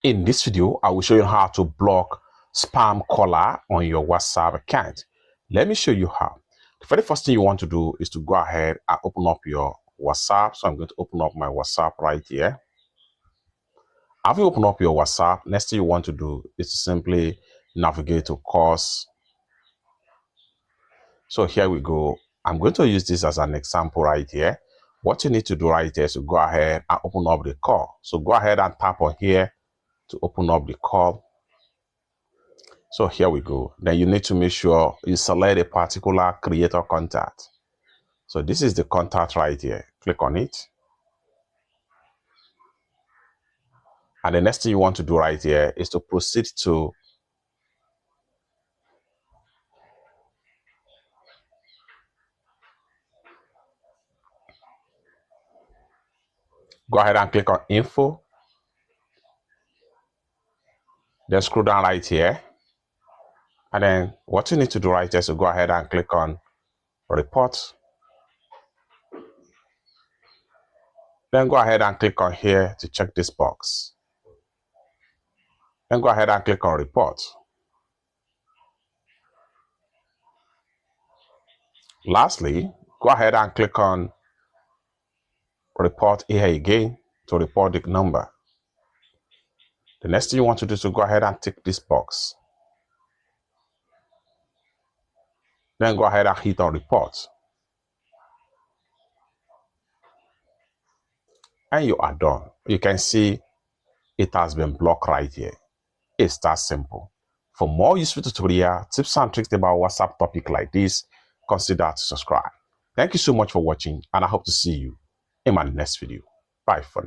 In this video, I will show you how to block spam caller on your WhatsApp account. Let me show you how. The very first thing you want to do is to go ahead and open up your WhatsApp. So I'm going to open up my WhatsApp right here. After you open up your WhatsApp, next thing you want to do is to simply navigate to course. So here we go. I'm going to use this as an example right here. What you need to do right here is to go ahead and open up the call. So go ahead and tap on here to open up the call. So here we go. Then you need to make sure you select a particular creator contact. So this is the contact right here. Click on it. And the next thing you want to do right here is to proceed to go ahead and click on info. Then scroll down right here. And then what you need to do right here is to go ahead and click on report. Then go ahead and click on here to check this box. Then go ahead and click on report. Lastly, go ahead and click on report here again to report the number. The next thing you want to do is to go ahead and tick this box. Then go ahead and hit on report. And you are done. You can see it has been blocked right here. It's that simple. For more useful tutorial, tips and tricks about WhatsApp topic like this, consider to subscribe. Thank you so much for watching, and I hope to see you in my next video. Bye for now.